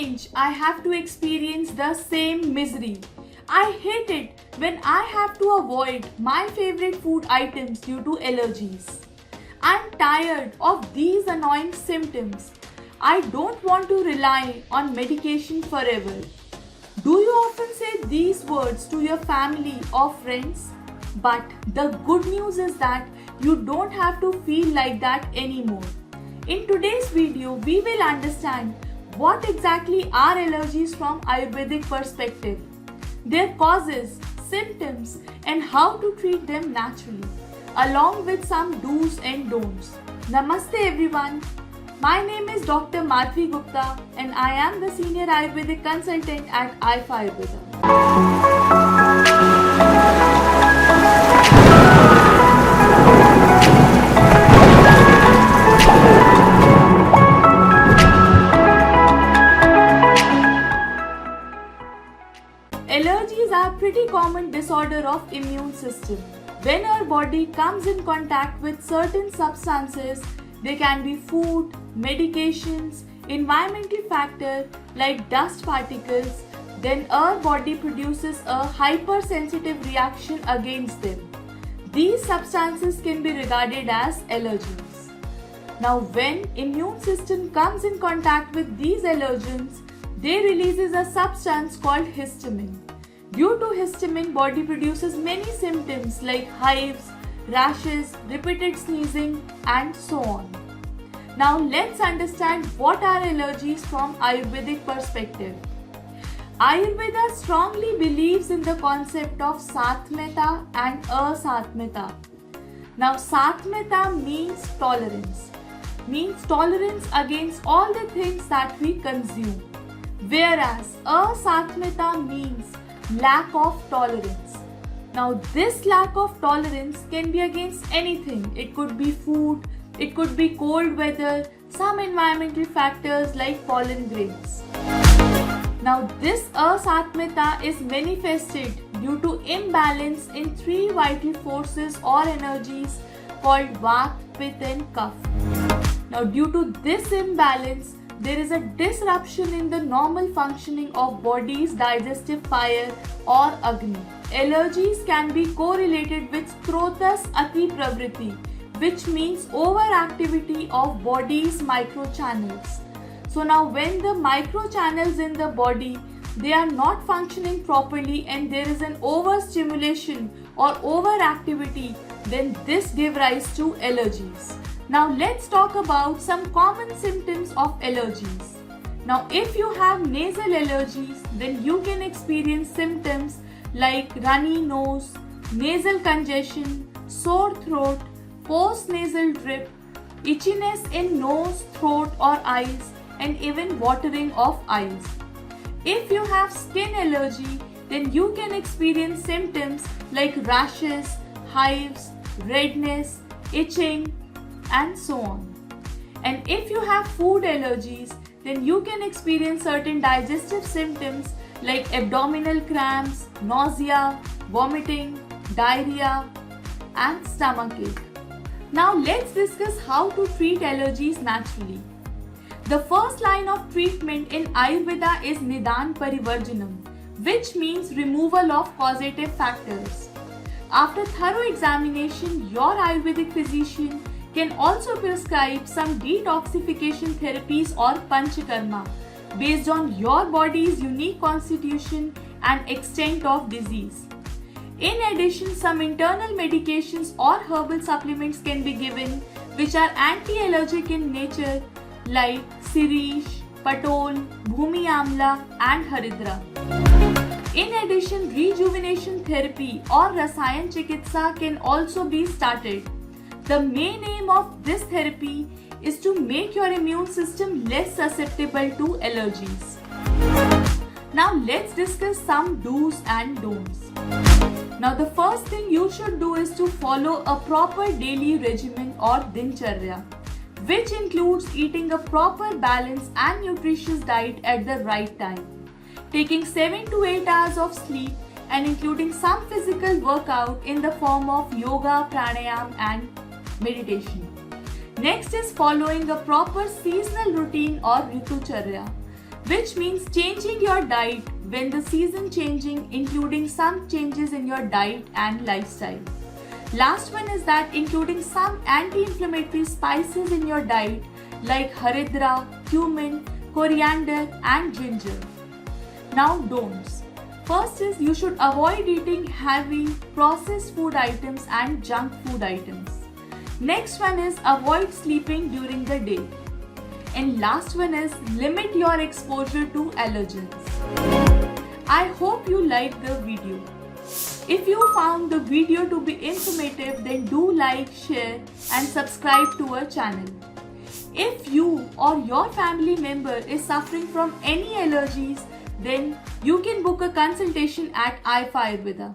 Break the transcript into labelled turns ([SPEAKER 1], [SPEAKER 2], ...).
[SPEAKER 1] change, I have to experience the same misery. I hate it when I have to avoid my favorite food items due to allergies. I'm tired of these annoying symptoms. I don't want to rely on medication forever. Do you often say these words to your family or friends? But the good news is that you don't have to feel like that anymore. In today's video, we will understand what exactly are allergies from Ayurvedic perspective, their causes, symptoms, and how to treat them naturally, along with some do's and don'ts. Namaste everyone. My name is Dr. Madhvi Gupta and I am the Senior Ayurvedic Consultant at AIFA Ayurveda. Allergies are a pretty common disorder of immune system. When our body comes in contact with certain substances, they can be food, medications, environmental factors like dust particles, then our body produces a hypersensitive reaction against them. These substances can be regarded as allergens. Now when immune system comes in contact with these allergens, they releases a substance called histamine. Due to histamine, body produces many symptoms like hives, rashes, repeated sneezing, and so on. Now let's understand what are allergies from Ayurvedic perspective. Ayurveda strongly believes in the concept of Satmata and Asatmata. Now Satmata means tolerance against all the things that we consume. Whereas Asatmata means lack of tolerance. Now this lack of tolerance can be against anything. It could be food, it could be cold weather, some environmental factors like pollen grains. Now this Asatmata is manifested due to imbalance in three vital forces or energies called Vata, Pitta and Kapha. Now due to this imbalance, there is a disruption in the normal functioning of body's digestive fire or Agni. Allergies can be correlated with Trotas Ati Pravriti, which means overactivity of body's microchannels. So now when the microchannels in the body, they are not functioning properly and there is an overstimulation or overactivity, then this gives rise to allergies. Now let's talk about some common symptoms of allergies. Now if you have nasal allergies, then you can experience symptoms like runny nose, nasal congestion, sore throat, post-nasal drip, itchiness in nose, throat or eyes, and even watering of eyes. If you have skin allergy, then you can experience symptoms like rashes, hives, redness, itching, and so on. And if you have food allergies, then you can experience certain digestive symptoms like abdominal cramps, nausea, vomiting, diarrhea, and stomachache. Now let's discuss how to treat allergies naturally. The first line of treatment in Ayurveda is Nidan Parivarjanam, which means removal of causative factors. After thorough examination, your Ayurvedic physician can also prescribe some detoxification therapies or panchakarma based on your body's unique constitution and extent of disease. In addition, some internal medications or herbal supplements can be given which are anti-allergic in nature like Sirish, Patol, Bhumi Amla and Haridra. In addition, rejuvenation therapy or Rasayan Chikitsa can also be started. The main aim of this therapy is to make your immune system less susceptible to allergies. Now let's discuss some do's and don'ts. Now the first thing you should do is to follow a proper daily regimen or dincharya, which includes eating a proper balanced and nutritious diet at the right time, taking 7 to 8 hours of sleep and including some physical workout in the form of yoga, pranayam and meditation. Next is following a proper seasonal routine or Ritucharya. which means changing your diet when the season changing, including some changes in your diet and lifestyle. Last one is that including some anti-inflammatory spices in your diet like haridra, cumin, coriander and ginger. Now don'ts. First is you should avoid eating heavy processed food items and junk food items. Next one is avoid sleeping during the day. And last one is limit your exposure to allergens. I hope you liked the video. If you found the video to be informative, then do like, share and subscribe to our channel. If you or your family member is suffering from any allergies, then you can book a consultation at Ayurveda.